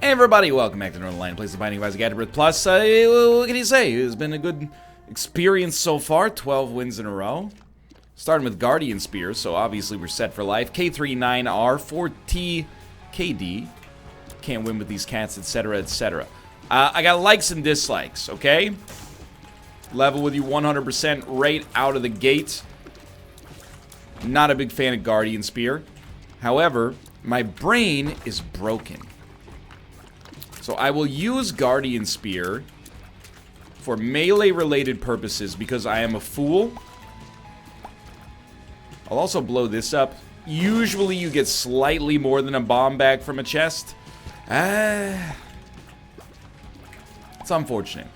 Hey everybody, welcome back to Northernlion, place the Binding of Isaac AFTERBIRTH Plus. What can you say? It's been a good experience so far, 12 wins in a row. Starting with Guardian Spear, so obviously we're set for life. K39R, 4T, KD. Can't win with these cats, etc., etc. I got likes and dislikes, okay? Level with you 100% right out of the gate. Not a big fan of Guardian Spear. However, my brain is broken. So I will use Guardian Spear for melee-related purposes because I am a fool. I'll also blow this up. Usually you get slightly more than a bomb bag from a chest. It's unfortunate.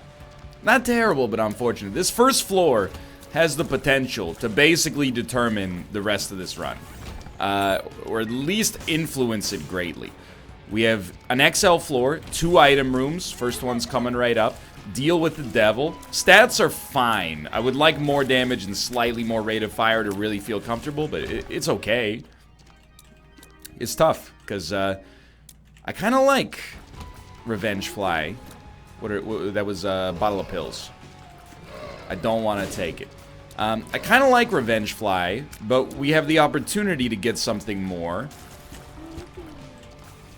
Not terrible, but unfortunate. This first floor has the potential to basically determine the rest of this run. Or at least influence it greatly. We have an XL floor, 2 item rooms. First one's coming right up. Deal with the devil. Stats are fine. I would like more damage and slightly more rate of fire to really feel comfortable, but it's okay. It's tough, because I kind of like Revenge Fly. That was a bottle of pills. I don't want to take it. I kind of like Revenge Fly, but we have the opportunity to get something more.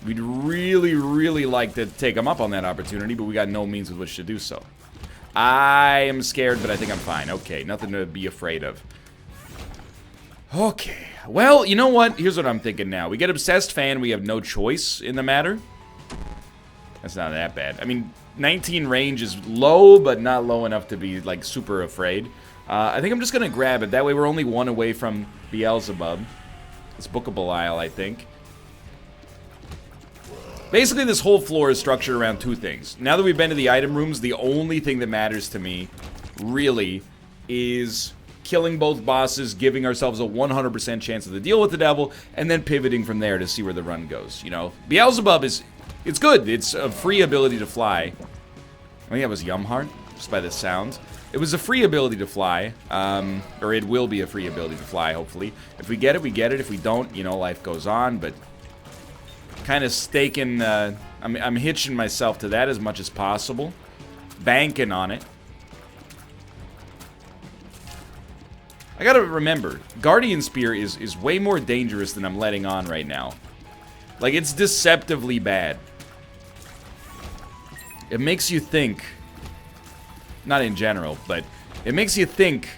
We'd really, really like to take him up on that opportunity, but we got no means with which to do so. I am scared, but I think I'm fine. Okay, nothing to be afraid of. Okay, well, you know what? Here's what I'm thinking now. We get Obsessed Fan, we have no choice in the matter. That's not that bad. I mean, 19 range is low, but not low enough to be, like, super afraid. I think I'm just gonna grab it. That way we're only one away from Beelzebub. It's bookable Isle, I think. Basically, this whole floor is structured around 2 things. Now that we've been to the item rooms, the only thing that matters to me, really, is killing both bosses, giving ourselves a 100% chance of the deal with the devil, and then pivoting from there to see where the run goes, you know? Beelzebub it's good. It's a free ability to fly. I think that was Yumheart, just by the sound. It was a free ability to fly, or it will be a free ability to fly, hopefully. If we get it, we get it. If we don't, you know, life goes on, but kind of staking, I'm hitching myself to that as much as possible. Banking on it. I gotta remember, Guardian Spear is way more dangerous than I'm letting on right now. Like, it's deceptively bad. It makes you think, not in general, but it makes you think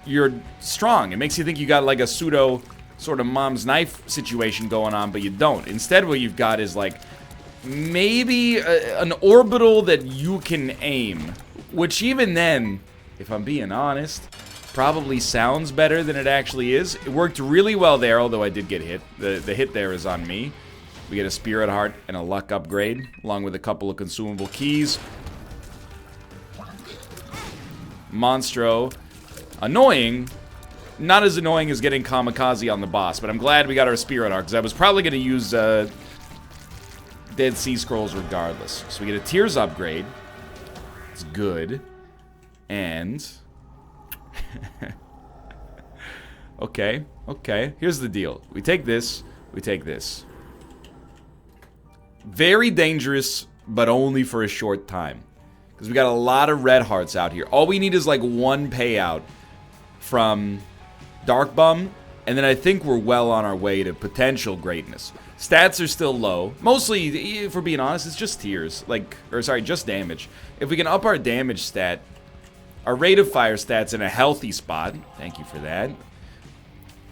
you're strong. It makes you think you got like a pseudo sort of mom's knife situation going on, but you don't. Instead, what you've got is like maybe an orbital that you can aim, which even then, if I'm being honest, probably sounds better than it actually is. It worked really well there, although I did get hit. The hit there is on me. We get a Spirit Heart and a luck upgrade, along with a couple of consumable keys. Monstro. Annoying. Not as annoying as getting Kamikaze on the boss, but I'm glad we got our Spirit Heart, because I was probably going to use Dead Sea Scrolls regardless. So we get a Tears upgrade. It's good. And okay. Here's the deal. We take this. We take this. Very dangerous, but only for a short time. Because we got a lot of red hearts out here. All we need is like 1 payout from Dark Bum, and then I think we're well on our way to potential greatness. Stats are still low. Mostly, if we're being honest, it's just tears. Just damage. If we can up our damage stat, our rate of fire stat's in a healthy spot. Thank you for that.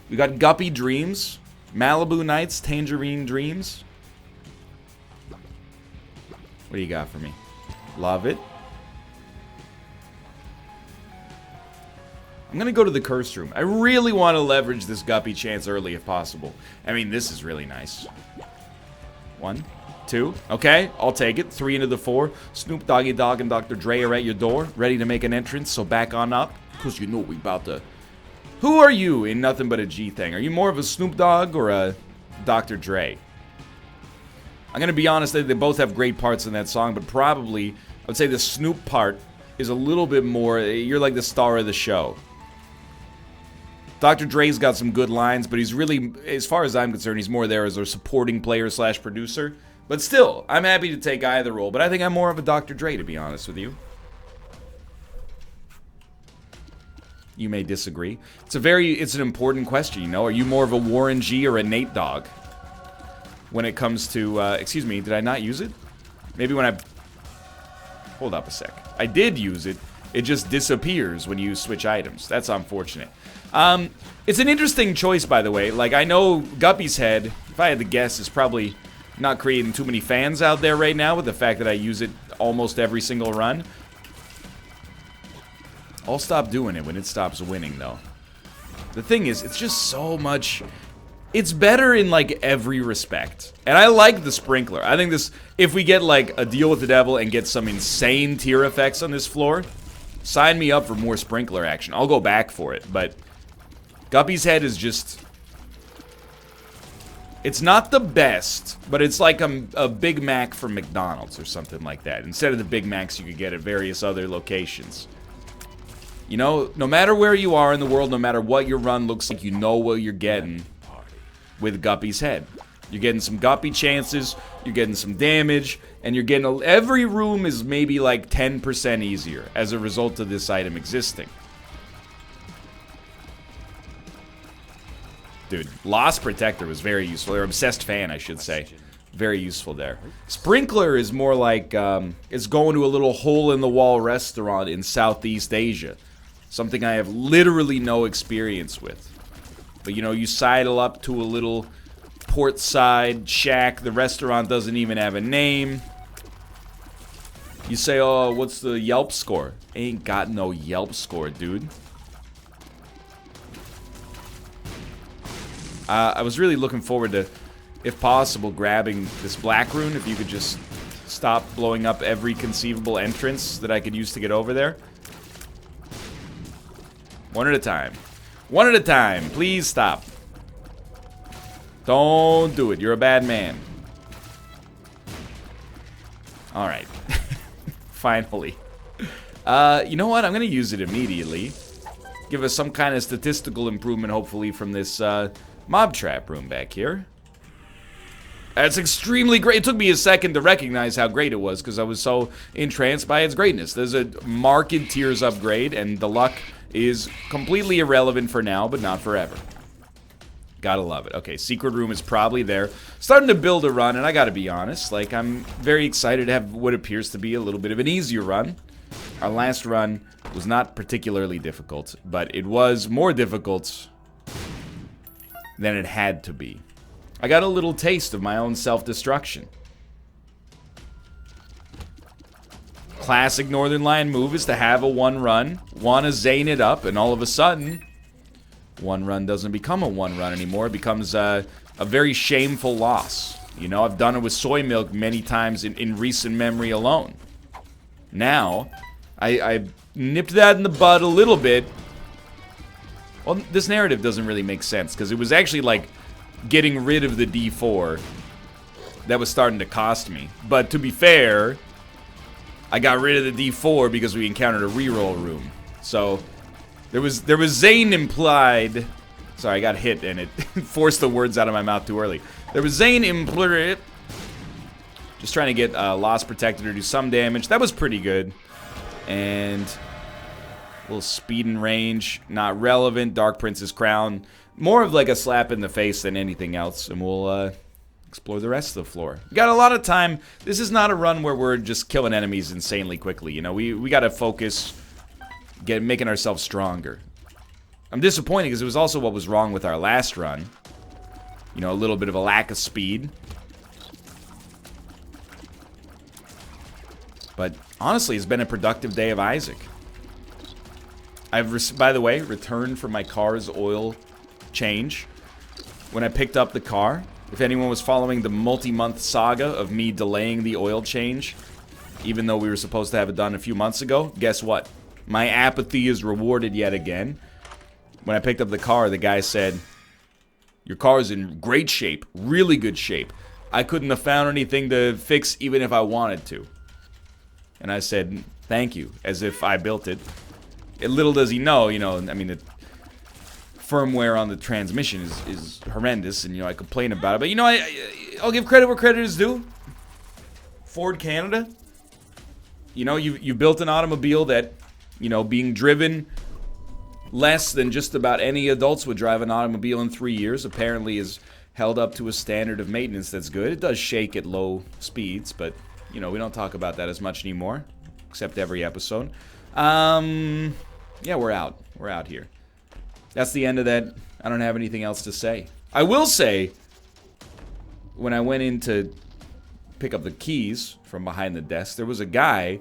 We got Guppy Dreams, Malibu Nights, Tangerine Dreams. What do you got for me? Love it. I'm gonna go to the Curse Room. I really want to leverage this Guppy chance early if possible. I mean, this is really nice. 1, 2. Okay, I'll take it. 3 into the 4. Snoop Doggy Dogg and Dr. Dre are at your door, ready to make an entrance, so back on up. Because you know we about to... Who are you in Nothing But a G thing? Are you more of a Snoop Dogg or a Dr. Dre? I'm gonna be honest, they both have great parts in that song, but probably, I would say the Snoop part is a little bit more... You're like the star of the show. Dr. Dre's got some good lines, but he's really, as far as I'm concerned, he's more there as a supporting player slash producer. But still, I'm happy to take either role. But I think I'm more of a Dr. Dre, to be honest with you. You may disagree. It's an important question, you know. Are you more of a Warren G or a Nate Dogg? When it comes to, excuse me, did I not use it? Maybe when I... Hold up a sec. I did use it. It just disappears when you switch items. That's unfortunate. It's an interesting choice, by the way. Like, I know Guppy's Head, if I had to guess, is probably not creating too many fans out there right now with the fact that I use it almost every single run. I'll stop doing it when it stops winning, though. The thing is, it's just so much... It's better in, like, every respect. And I like the Sprinkler. I think this... If we get, like, a Deal with the Devil and get some insane tier effects on this floor, sign me up for more Sprinkler action. I'll go back for it, but... Guppy's Head is just... It's not the best, but it's like a Big Mac from McDonald's or something like that. Instead of the Big Macs you could get at various other locations. You know, no matter where you are in the world, no matter what your run looks like, you know what you're getting with Guppy's Head. You're getting some Guppy chances, you're getting some damage, and you're getting... Every room is maybe like 10% easier as a result of this item existing. Dude, Lost Protector was very useful. Or Obsessed Fan, I should say. Very useful there. Sprinkler is more like, it's going to a little hole-in-the-wall restaurant in Southeast Asia. Something I have literally no experience with. But, you know, you sidle up to a little port-side shack. The restaurant doesn't even have a name. You say, oh, what's the Yelp score? Ain't got no Yelp score, dude. I was really looking forward to, if possible, grabbing this Black Rune. If you could just stop blowing up every conceivable entrance that I could use to get over there. One at a time. One at a time. Please stop. Don't do it. You're a bad man. Alright. Finally. You know what? I'm going to use it immediately. Give us some kind of statistical improvement, hopefully, from this mob trap room back here. That's extremely great. It took me a second to recognize how great it was because I was so entranced by its greatness. There's a marked tiers upgrade, and the luck is completely irrelevant for now, but not forever. Gotta love it. Okay, secret room is probably there. Starting to build a run, and I gotta be honest, like, I'm very excited to have what appears to be a little bit of an easier run. Our last run was not particularly difficult, but it was more difficult than it had to be. I got a little taste of my own self-destruction. Classic Northernlion move is to have a one run, want to zane it up, and all of a sudden, one run doesn't become a one run anymore. It becomes a very shameful loss. You know, I've done it with soy milk many times in recent memory alone. Now, I nipped that in the bud a little bit. Well, this narrative doesn't really make sense, because it was actually like getting rid of the D4 that was starting to cost me. But to be fair, I got rid of the D4 because we encountered a reroll room. So there was Zane implied. Sorry, I got hit and it forced the words out of my mouth too early. There was Zane implied. Just trying to get Lost Protector to do some damage. That was pretty good. And a little speed and range, not relevant. Dark Prince's Crown, more of like a slap in the face than anything else. And we'll explore the rest of the floor. We got a lot of time. This is not a run where we're just killing enemies insanely quickly. You know, we got to focus, making ourselves stronger. I'm disappointed because it was also what was wrong with our last run. You know, a little bit of a lack of speed. But honestly, it's been a productive day of Isaac. I've, by the way, returned for my car's oil change. When I picked up the car, if anyone was following the multi-month saga of me delaying the oil change, even though we were supposed to have it done a few months ago, guess what? My apathy is rewarded yet again. When I picked up the car, the guy said, "Your car's in great shape, really good shape. I couldn't have found anything to fix even if I wanted to." And I said, "Thank you," as if I built it. Little does he know, you know, I mean, the firmware on the transmission is horrendous, and, you know, I complain about it. But, you know, I'll give credit where credit is due. Ford Canada. You know, you built an automobile that, you know, being driven less than just about any adults would drive an automobile in 3 years, apparently is held up to a standard of maintenance that's good. It does shake at low speeds, but, you know, we don't talk about that as much anymore, except every episode. Yeah, we're out. We're out here. That's the end of that. I don't have anything else to say. I will say, when I went in to pick up the keys from behind the desk, there was a guy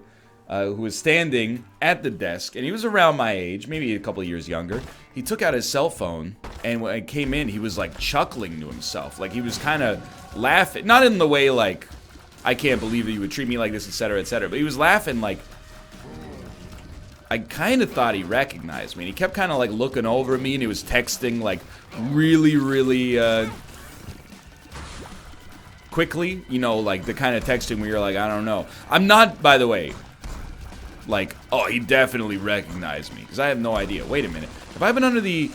who was standing at the desk, and he was around my age, maybe a couple of years younger. He took out his cell phone, and when I came in, he was like chuckling to himself. Like he was kind of laughing, not in the way like, I can't believe that you would treat me like this, etc., etc., but he was laughing like, I kind of thought he recognized me. And he kept kind of like looking over at me, and he was texting like really, really quickly. You know, like the kind of texting where you're like, I don't know. I'm not, by the way, like, oh, he definitely recognized me, because I have no idea. Wait a minute. Have I been under the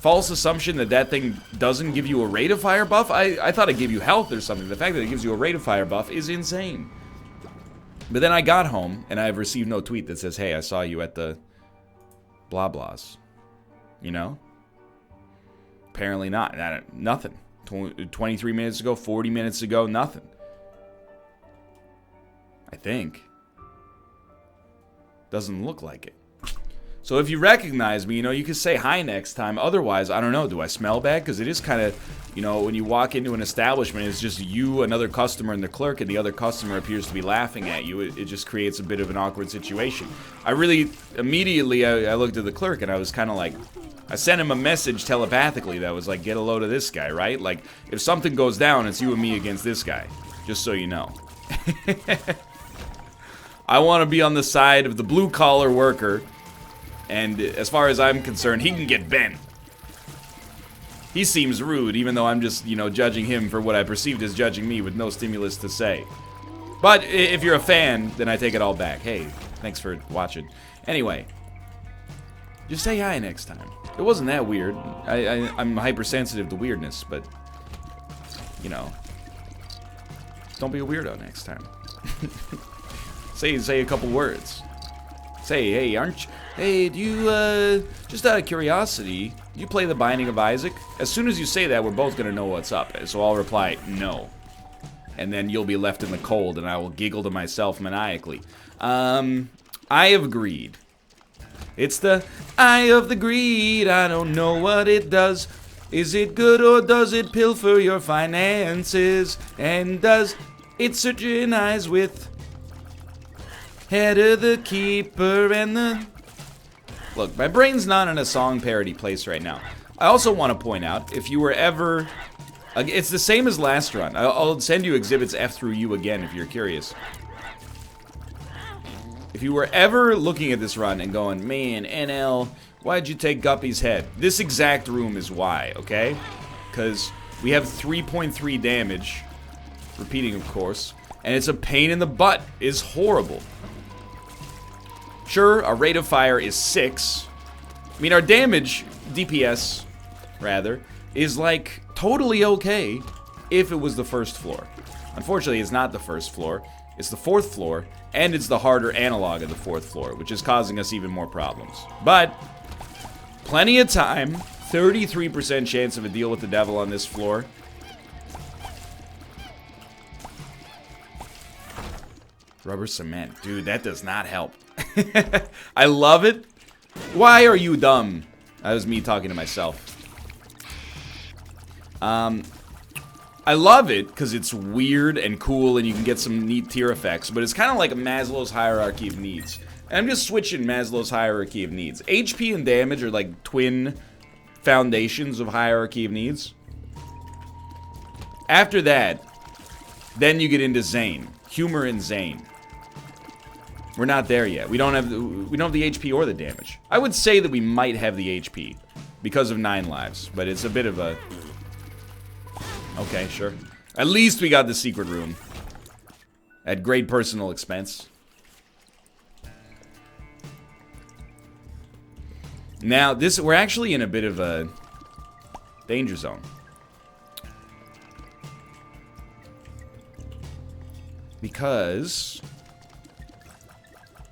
false assumption that that thing doesn't give you a rate of fire buff? I thought it gave you health or something. The fact that it gives you a rate of fire buff is insane. But then I got home, and I've received no tweet that says, hey, I saw you at the blah blahs. You know? Apparently not. Nothing. 23 minutes ago, 40 minutes ago, nothing. I think. Doesn't look like it. So if you recognize me, you know, you can say hi next time. Otherwise, I don't know, do I smell bad? Because it is kind of, you know, when you walk into an establishment, it's just you, another customer, and the clerk, and the other customer appears to be laughing at you. It just creates a bit of an awkward situation. I really, immediately, I looked at the clerk, and I was kind of like, I sent him a message telepathically that was like, get a load of this guy, right? Like, if something goes down, it's you and me against this guy. Just so you know. I want to be on the side of the blue-collar worker. And as far as I'm concerned, he can get bent. He seems rude, even though I'm just, you know, judging him for what I perceived as judging me with no stimulus to say. But if you're a fan, then I take it all back. Hey, thanks for watching. Anyway, just say hi next time. It wasn't that weird. I'm hypersensitive to weirdness, but, you know, don't be a weirdo next time. Say a couple words. Say, hey, hey, do you, just out of curiosity, do you play The Binding of Isaac? As soon as you say that, we're both gonna know what's up, so I'll reply, no. And then you'll be left in the cold, and I will giggle to myself maniacally. I have agreed. It's the eye of the greed, I don't know what it does. Is it good or does it pilfer your finances? And does it surgeonize with head of the keeper and the... Look, my brain's not in a song parody place right now. I also want to point out, if you were ever... It's the same as last run. I'll send you exhibits F through U again if you're curious. If you were ever looking at this run and going, man, NL, why'd you take Guppy's head? This exact room is why, okay? Because we have 3.3 damage. Repeating, of course. And it's a pain in the butt. It's horrible. Sure, our rate of fire is 6. I mean, our damage, DPS, rather, is like totally okay if it was the first floor. Unfortunately, it's not the first floor. It's the 4th floor, and it's the harder analog of the 4th floor, which is causing us even more problems. But, plenty of time. 33% chance of a deal with the devil on this floor. Rubber cement. Dude, that does not help. I love it. Why are you dumb? That was me talking to myself. I love it because it's weird and cool and you can get some neat tier effects, but it's kind of like Maslow's hierarchy of needs. And I'm just switching Maslow's hierarchy of needs. HP and damage are like twin foundations of hierarchy of needs. After that, then you get into Zane. Humor and Zane. We're not there yet. We don't have the HP or the damage. I would say that we might have the HP because of 9 lives, but it's a bit of a... Okay, sure. At least we got the secret room. At great personal expense. Now, we're actually in a bit of a danger zone. Because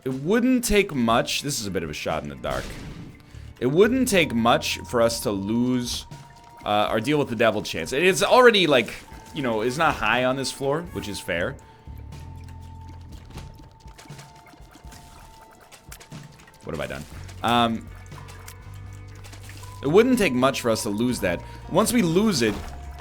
it wouldn't take much. This is a bit of a shot in the dark. It wouldn't take much for us to lose our deal with the devil chance. It's already, like, you know, it's not high on this floor, which is fair. What have I done? It wouldn't take much for us to lose that. Once we lose it,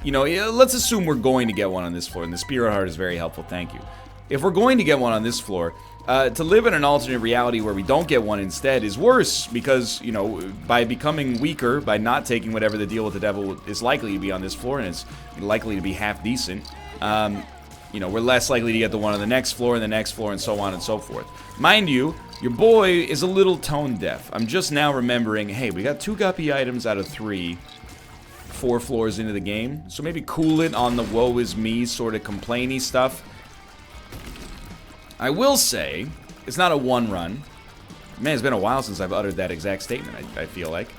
you know, let's assume we're going to get one on this floor, and the Spirit Heart is very helpful, thank you. If we're going to get one on this floor, to live in an alternate reality where we don't get one instead is worse, because, you know, by becoming weaker, by not taking whatever the deal with the devil is likely to be on this floor, and it's likely to be half decent, you know, we're less likely to get the one on the next floor, and the next floor, and so on and so forth. Mind you, your boy is a little tone deaf. I'm just now remembering, hey, we got 2 guppy items out of 3, 4 floors into the game, so maybe cool it on the woe is me sort of complainy stuff. I will say, it's not a one run. Man, it's been a while since I've uttered that exact statement, I feel like.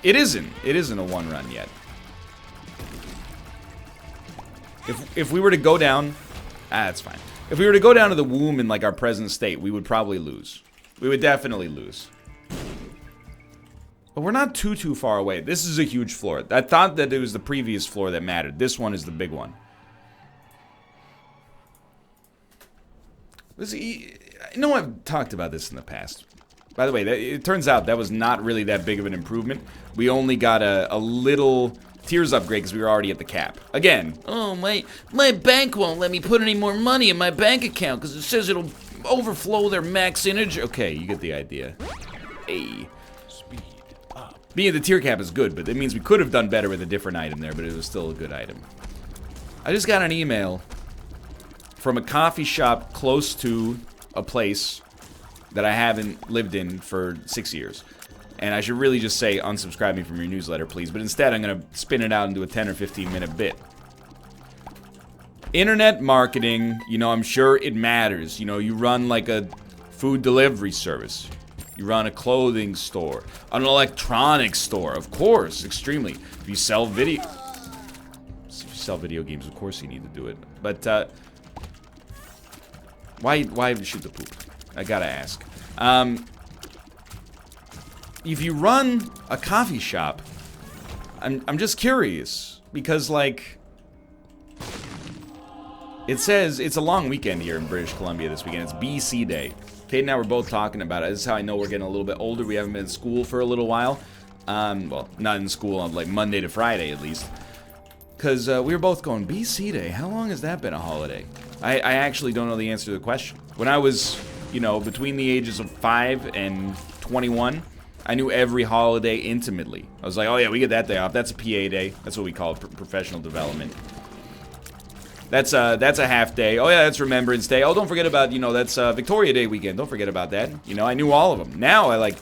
It isn't a one run yet. If we were to go down, that's fine. If we were to go down to the womb in, like, our present state, we would probably lose. We would definitely lose. But we're not too far away. This is a huge floor. I thought that it was the previous floor that mattered. This one is the big one. I know I've talked about this in the past. By the way, it turns out that was not really that big of an improvement. We only got a little tiers upgrade because we were already at the cap. Again. Oh, my bank won't let me put any more money in my bank account because it says it'll overflow their max energy. Okay, you get the idea. Hey. Speed up. Being at the tier cap is good, but it means we could have done better with a different item there, but it was still a good item. I just got an email from a coffee shop close to a place that I haven't lived in for 6 years. And I should really just say, unsubscribe me from your newsletter, please. But instead, I'm going to spin it out into a 10 or 15 minute bit. Internet marketing, you know, I'm sure it matters. You know, you run like a food delivery service. You run a clothing store. An electronics store, of course, extremely. If you sell video games, of course you need to do it. But, why shoot the poop? I gotta ask. If you run a coffee shop, I'm just curious, because, like, it says it's a long weekend here in British Columbia this weekend. It's BC Day. Kate and I were both talking about it. This is how I know we're getting a little bit older. We haven't been in school for a little while. Well, not in school on, like, Monday to Friday, at least. Because we were both going, BC Day? How long has that been a holiday? I actually don't know the answer to the question. When I was, you know, between the ages of 5 and 21, I knew every holiday intimately. I was like, oh yeah, we get that day off. That's a PA day. That's what we call it, professional development. That's a half day. Oh yeah, that's Remembrance Day. Oh, don't forget about, you know, that's Victoria Day weekend. Don't forget about that. You know, I knew all of them. Now I, like,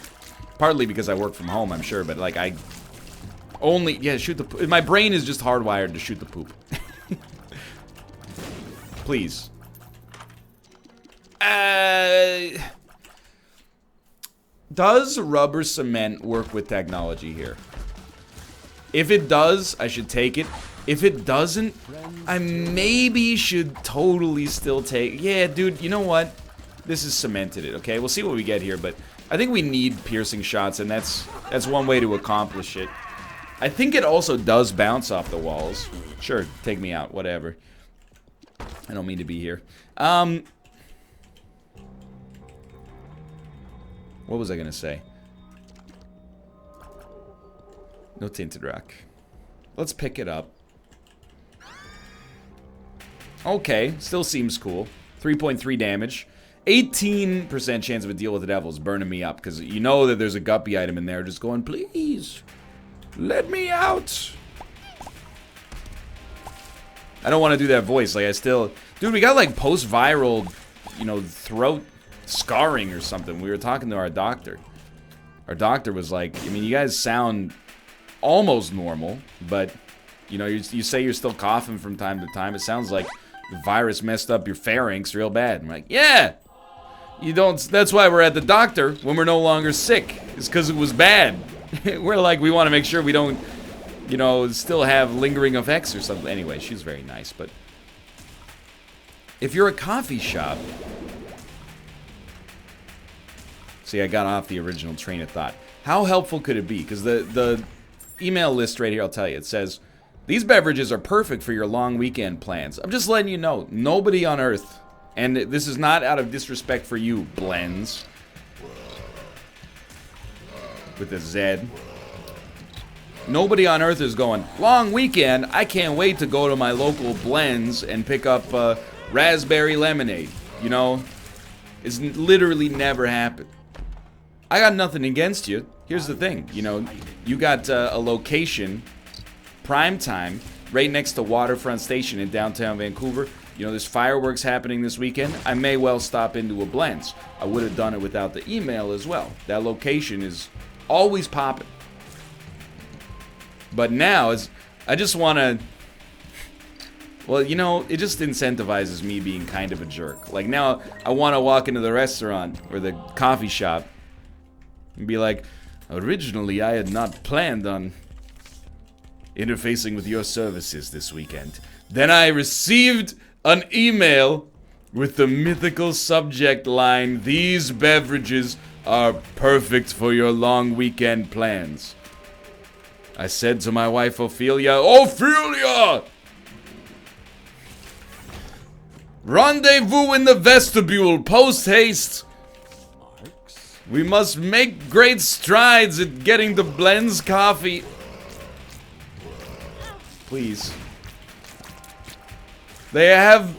partly because I work from home, I'm sure, but, like, I only, yeah, shoot the poop. My brain is just hardwired to shoot the poop. Please. Does rubber cement work with technology here? If it does, I should take it. If it doesn't, I maybe should totally still take... Yeah, dude, you know what? This is cemented it, okay? We'll see what we get here, but I think we need piercing shots, and that's one way to accomplish it. I think it also does bounce off the walls. Sure, take me out, whatever. I don't mean to be here. What was I gonna say? No tinted rock. Let's pick it up. Okay, still seems cool. 3.3 damage. 18% chance of a deal with the devil is burning me up, because you know that there's a guppy item in there just going, please, let me out. I don't want to do that voice. Like, I still... Dude, we got, like, post-viral, you know, throat scarring or something. We were talking to our doctor. Our doctor was like, I mean, you guys sound almost normal, but, you know, you say you're still coughing from time to time. It sounds like the virus messed up your pharynx real bad. I'm like, yeah! You don't... That's why we're at the doctor when we're no longer sick. It's because it was bad. We're like, we want to make sure we don't, you know, still have lingering effects or something. Anyway, she's very nice, but... if you're a coffee shop... See, I got off the original train of thought. How helpful could it be? Because the email list right here, I'll tell you, it says, these beverages are perfect for your long weekend plans. I'm just letting you know, nobody on Earth, and this is not out of disrespect for you, Blends, with a Z. Nobody on Earth is going, long weekend, I can't wait to go to my local Blends and pick up raspberry lemonade. You know, it's literally never happened. I got nothing against you. Here's the thing, you know, you got a location, prime time, right next to Waterfront Station in downtown Vancouver. You know, there's fireworks happening this weekend. I may well stop into a Blends. I would have done it without the email as well. That location is always popping. But now, I just want to... Well, you know, it just incentivizes me being kind of a jerk. Like, now, I want to walk into the restaurant or the coffee shop and be like, originally, I had not planned on interfacing with your services this weekend. Then I received an email with the mythical subject line, these beverages are perfect for your long weekend plans. I said to my wife, Ophelia, Ophelia! Rendezvous in the vestibule, post-haste. We must make great strides at getting the Blends coffee. Please. They have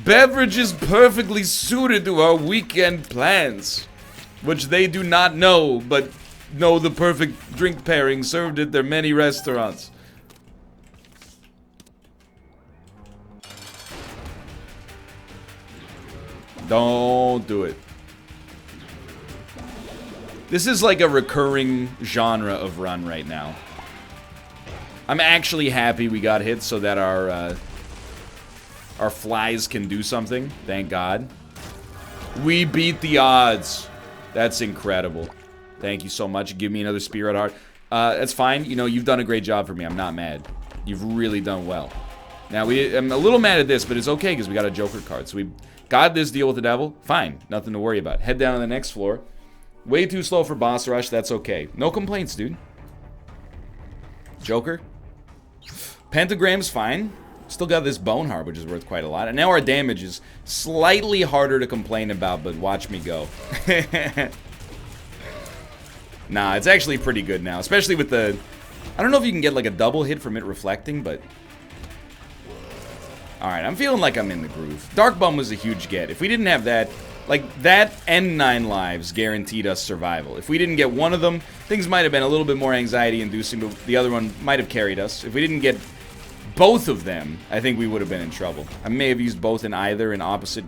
beverages perfectly suited to our weekend plans, which they do not know, but know the perfect drink pairing served at their many restaurants. Don't do it. This is like a recurring genre of run right now. I'm actually happy we got hit so that our flies can do something. Thank God. We beat the odds. That's incredible. Thank you so much. Give me another spirit heart. That's fine. You know, you've done a great job for me. I'm not mad. You've really done well. Now, I'm a little mad at this, but it's okay because we got a Joker card. So we got this deal with the devil. Fine. Nothing to worry about. Head down to the next floor. Way too slow for boss rush. That's okay. No complaints, dude. Joker. Pentagram's fine. Still got this Bone Heart, which is worth quite a lot. And now our damage is slightly harder to complain about, but watch me go. Nah, it's actually pretty good now. Especially with the... I don't know if you can get like a double hit from it reflecting, but... Alright, I'm feeling like I'm in the groove. Dark Bum was a huge get. If we didn't have that... Like, that and 9 lives guaranteed us survival. If we didn't get one of them, things might have been a little bit more anxiety-inducing, but the other one might have carried us. If we didn't get both of them, I think we would have been in trouble. I may have used both in either in opposite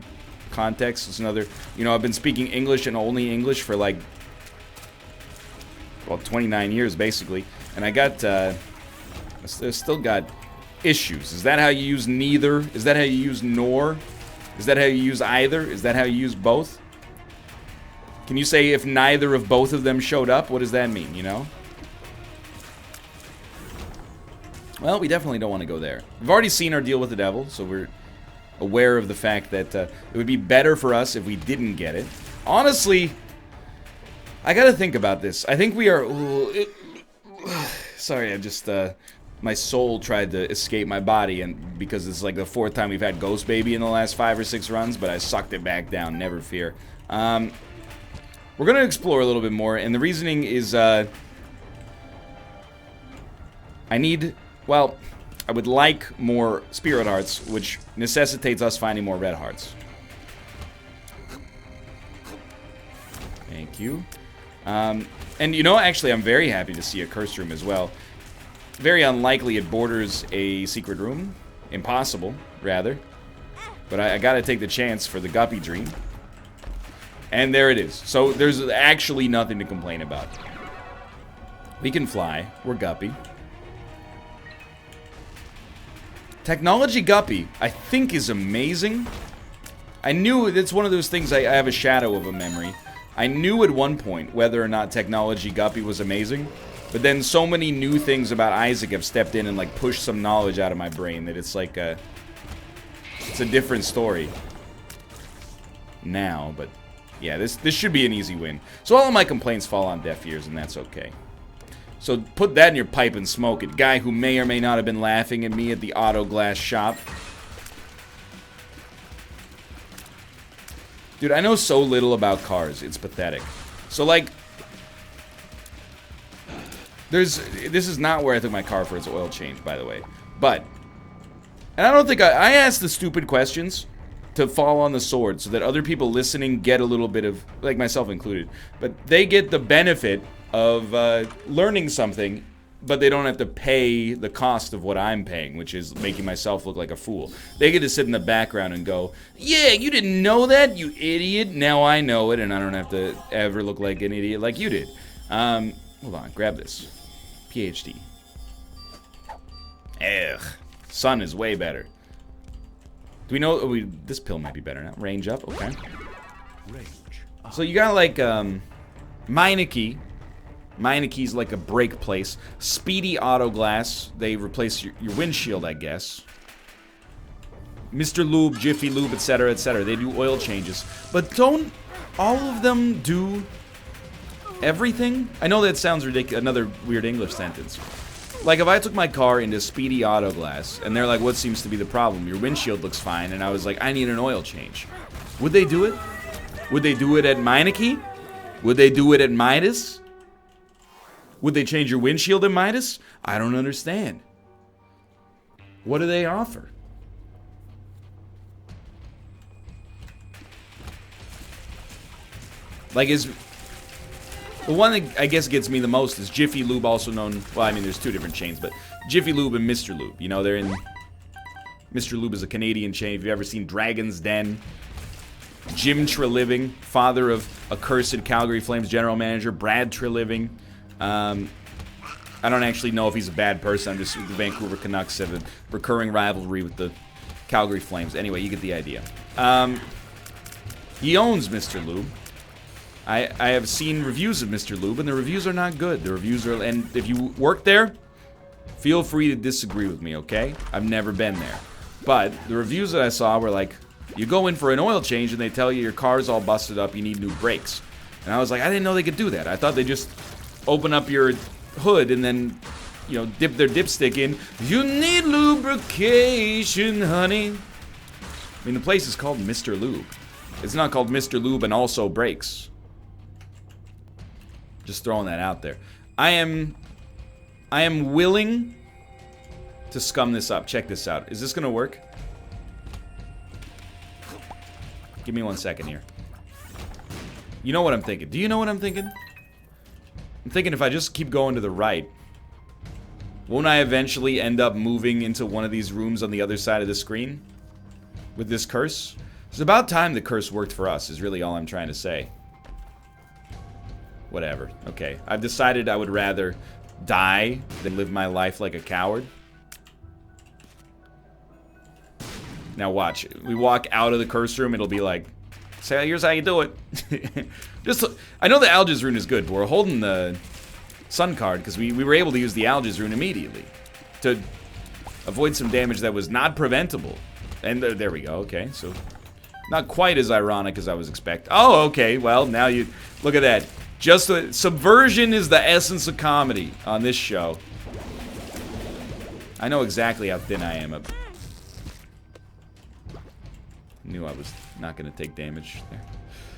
contexts. It's another... You know, I've been speaking English and only English for, like... Well, 29 years, basically. And I got... I still got issues. Is that how you use neither? Is that how you use nor? Is that how you use either? Is that how you use both? Can you say if neither of both of them showed up? What does that mean, you know? Well, we definitely don't want to go there. We've already seen our deal with the devil, so we're aware of the fact that it would be better for us if we didn't get it. Honestly, I gotta think about this. I think we are... Sorry, I just... my soul tried to escape my body, and because it's like the 4th time we've had Ghost Baby in the last 5 or 6 runs, but I sucked it back down, never fear. We're gonna explore a little bit more, and the reasoning is, I need, well, I would like more Spirit Hearts, which necessitates us finding more Red Hearts. Thank you. And you know, actually, I'm very happy to see a Curse Room as well. Very unlikely it borders a secret room. Impossible, rather. But I gotta take the chance for the Guppy Dream. And there it is. So there's actually nothing to complain about. We can fly. We're Guppy. Technology Guppy, I think, is amazing. I knew it's one of those things I have a shadow of a memory. I knew at one point whether or not Technology Guppy was amazing. But then so many new things about Isaac have stepped in and like pushed some knowledge out of my brain that it's like It's a different story now, but yeah, this should be an easy win. So all of my complaints fall on deaf ears, and that's okay. So put that in your pipe and smoke it. Guy who may or may not have been laughing at me at the auto glass shop. Dude, I know so little about cars. It's pathetic. So, like, this is not where I took my car for its oil change, by the way. But, and I don't think I asked the stupid questions to fall on the sword so that other people listening get a little bit of, like myself included, but they get the benefit of learning something, but they don't have to pay the cost of what I'm paying, which is making myself look like a fool. They get to sit in the background and go, yeah, you didn't know that, you idiot. Now I know it, and I don't have to ever look like an idiot like you did. Hold on, grab this. PhD. Ugh. Sun is way better. Do we know... Oh, this pill might be better now. Range up, okay. Range. So you got, like, Meineke. Meineke's like a brake place. Speedy auto glass. They replace your windshield, I guess. Mr. Lube, Jiffy Lube, etc., etc. They do oil changes. But don't all of them do everything? I know that sounds ridiculous. Another weird English sentence. Like, if I took my car into Speedy Auto Glass, and they're like, what seems to be the problem? Your windshield looks fine, and I was like, I need an oil change. Would they do it? Would they do it at Meineke? Would they do it at Midas? Would they change your windshield at Midas? I don't understand. What do they offer? Like, the one that I guess gets me the most is Jiffy Lube, also known... Well, I mean, there's two different chains, but Jiffy Lube and Mr. Lube. You know, they're in... Mr. Lube is a Canadian chain. If you've ever seen Dragon's Den, Jim Treliving, father of accursed Calgary Flames general manager, Brad Treliving. I don't actually know if he's a bad person. I'm just... The Vancouver Canucks have a recurring rivalry with the Calgary Flames. Anyway, you get the idea. He owns Mr. Lube. I have seen reviews of Mr. Lube, and the reviews are not good. The reviews are... And if you work there, feel free to disagree with me, okay? I've never been there. But the reviews that I saw were like, you go in for an oil change, and they tell you your car's all busted up, you need new brakes. And I was like, I didn't know they could do that. I thought they just open up your hood and then, you know, dip their dipstick in. You need lubrication, honey. I mean, the place is called Mr. Lube. It's not called Mr. Lube and also brakes. Just throwing that out there. I am willing to scum this up. Check this out. Is this gonna work? Give me 1 second here. You know what I'm thinking. Do you know what I'm thinking? I'm thinking if I just keep going to the right, won't I eventually end up moving into one of these rooms on the other side of the screen? With this curse? It's about time the curse worked for us, is really all I'm trying to say. Whatever. Okay. I've decided I would rather die than live my life like a coward. Now watch. We walk out of the curse room, it'll be like, say, here's how you do it. Just, I know the Algiz rune is good, but we're holding the Sun card because we were able to use the Algiz rune immediately to avoid some damage that was not preventable. And there we go. Okay, so not quite as ironic as I was expecting. Oh, okay. Well, now you look at that. Just subversion is the essence of comedy on this show. I know exactly how thin I am. Knew I was not going to take damage there.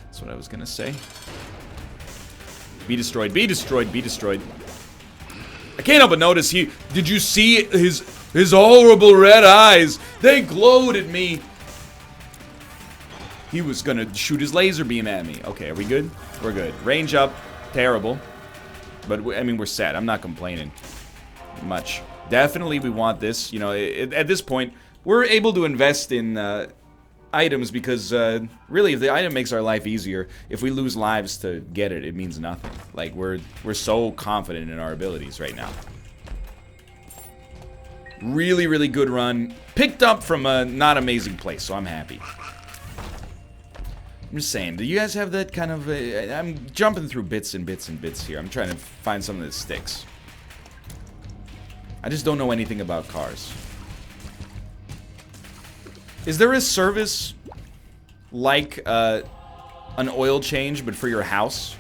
That's what I was going to say. Be destroyed, be destroyed, be destroyed. I can't help but notice did you see his horrible red eyes? They glowed at me. He was going to shoot his laser beam at me. Okay, are we good? We're good. Range up. Terrible. But, I mean, we're set. I'm not complaining much. Definitely we want this. You know, at this point, we're able to invest in items because, really, if the item makes our life easier, if we lose lives to get it, it means nothing. Like, we're so confident in our abilities right now. Really, really good run. Picked up from a not amazing place, so I'm happy. I'm just saying, do you guys have that kind of... I'm jumping through bits and bits and bits here. I'm trying to find something that sticks. I just don't know anything about cars. Is there a service like an oil change, but for your house?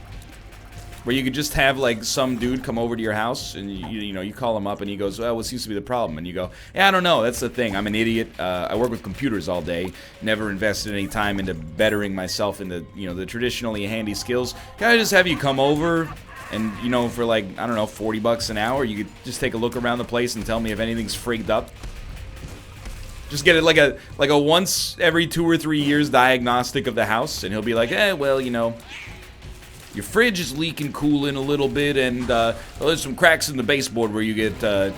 Where you could just have, like, some dude come over to your house, and you know, you call him up, and he goes, well, what seems to be the problem? And you go, yeah, I don't know, that's the thing, I'm an idiot, I work with computers all day, never invested any time into bettering myself into, you know, the traditionally handy skills. Can I just have you come over, and, you know, for, like, I don't know, 40 bucks an hour, you could just take a look around the place and tell me if anything's freaked up? Just get it like a once every 2 or 3 years diagnostic of the house, and he'll be like, well, you know, your fridge is leaking cooling a little bit, and there's some cracks in the baseboard where you get,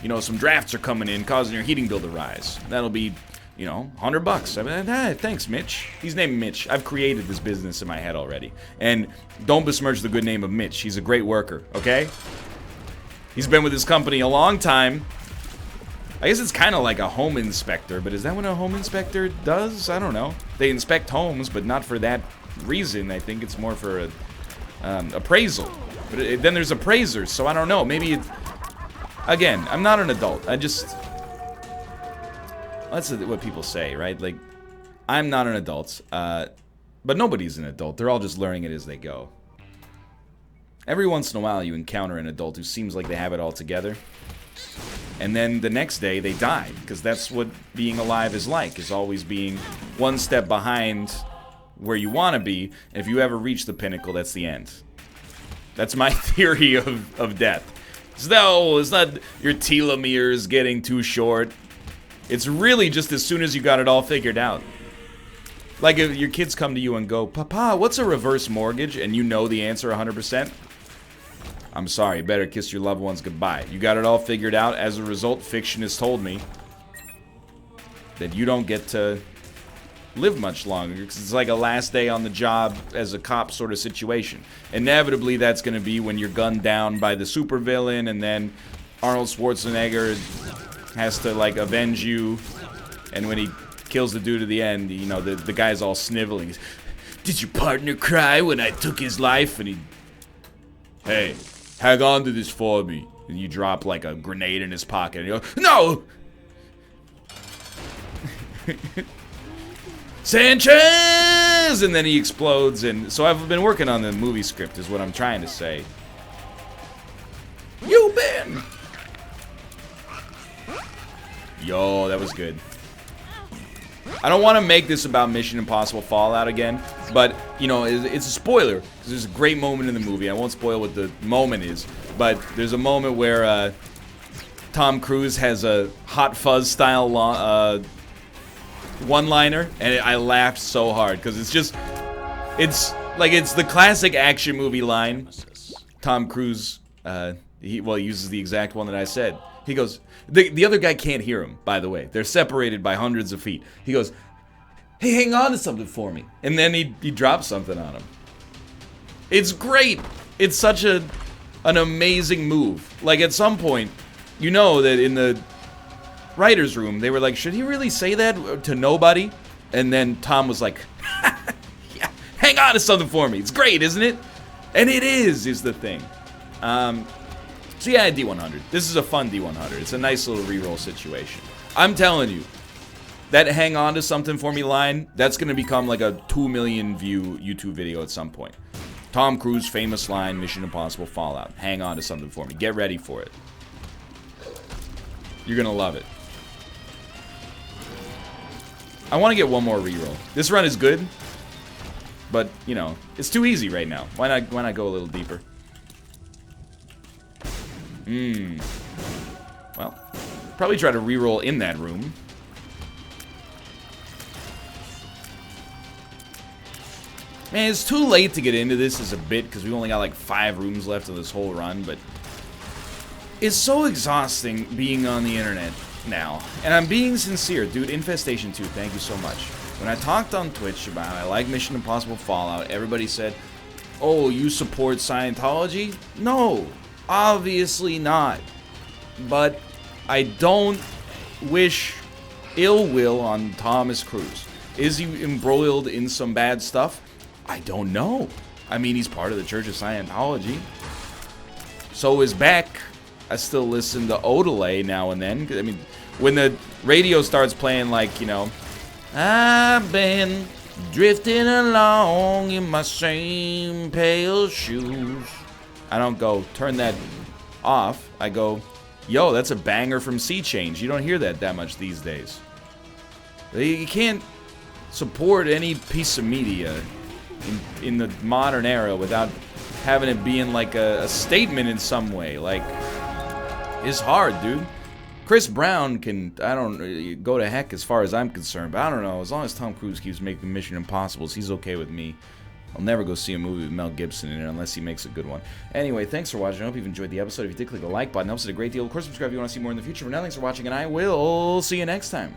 you know, some drafts are coming in, causing your heating bill to rise. That'll be, you know, $100. I mean, thanks, Mitch. He's named Mitch. I've created this business in my head already. And don't besmirch the good name of Mitch. He's a great worker, okay? He's been with his company a long time. I guess it's kind of like a home inspector, but is that what a home inspector does? I don't know. They inspect homes, but not for that reason. I think it's more for a appraisal. But then there's appraisers, so I don't know. Maybe it... Again, I'm not an adult. I just... That's what people say, right? Like, I'm not an adult. But nobody's an adult. They're all just learning it as they go. Every once in a while, you encounter an adult who seems like they have it all together. And then the next day, they die. Because that's what being alive is like. Is always being one step behind where you want to be. And if you ever reach the pinnacle, that's the end. That's my theory of death. No, it's not your telomeres getting too short. It's really just as soon as you got it all figured out. Like if your kids come to you and go, Papa, what's a reverse mortgage? And you know the answer 100%. I'm sorry, you better kiss your loved ones goodbye. You got it all figured out. As a result, fiction has told me that you don't get to live much longer, because it's like a last day on the job as a cop sort of situation. Inevitably, that's going to be when you're gunned down by the supervillain, and then Arnold Schwarzenegger has to, like, avenge you, and when he kills the dude at the end, you know, the guy's all sniveling. Did your partner cry when I took his life? And he... Hey, hang on to this for me. And you drop, like, a grenade in his pocket, and you go, no! Sanchez! And then he explodes, and so I've been working on the movie script, is what I'm trying to say. You been! Yo, that was good. I don't want to make this about Mission Impossible Fallout again, but, you know, it's a spoiler, because there's a great moment in the movie. I won't spoil what the moment is, but there's a moment where Tom Cruise has a Hot Fuzz style one-liner, and I laughed so hard, because it's the classic action movie line. Tom Cruise, he uses the exact one that I said. He goes, the other guy can't hear him, by the way. They're separated by hundreds of feet. He goes, hey, hang on to something for me. And then he drops something on him. It's great. It's such an amazing move. Like, at some point, you know that in the writer's room, they were like, should he really say that to nobody? And then Tom was like, yeah, hang on to something for me. It's great, isn't it? And it is the thing. So yeah, D100. This is a fun D100. It's a nice little reroll situation. I'm telling you, that hang on to something for me line, that's going to become like a 2 million view YouTube video at some point. Tom Cruise famous line, Mission Impossible Fallout. Hang on to something for me. Get ready for it. You're going to love it. I want to get one more reroll. This run is good, but, you know, it's too easy right now. Why not go a little deeper? Well, probably try to reroll in that room. Man, it's too late to get into this as a bit, because we've only got like 5 rooms left of this whole run, but it's so exhausting being on the internet now. And I'm being sincere, dude. Infestation 2, thank you so much. When I talked on Twitch about I like Mission Impossible Fallout, everybody said, oh, you support Scientology? No, obviously not. But I don't wish ill will on Thomas Cruise. Is he embroiled in some bad stuff? I don't know. I mean, he's part of the Church of Scientology. So is Beck. I still listen to Odelay now and then. I mean, when the radio starts playing, like, you know, I've been drifting along in my same pale shoes. I don't go, turn that off. I go, yo, that's a banger from Sea Change. You don't hear that much these days. You can't support any piece of media in the modern era without having it being like a statement in some way. Like, it's hard, dude. Chris Brown can, go to heck as far as I'm concerned, but I don't know. As long as Tom Cruise keeps making Mission Impossibles, he's okay with me. I'll never go see a movie with Mel Gibson in it unless he makes a good one. Anyway, thanks for watching. I hope you've enjoyed the episode. If you did, click the like button. It helps it a great deal. Of course, subscribe if you want to see more in the future. For now, thanks for watching, and I will see you next time.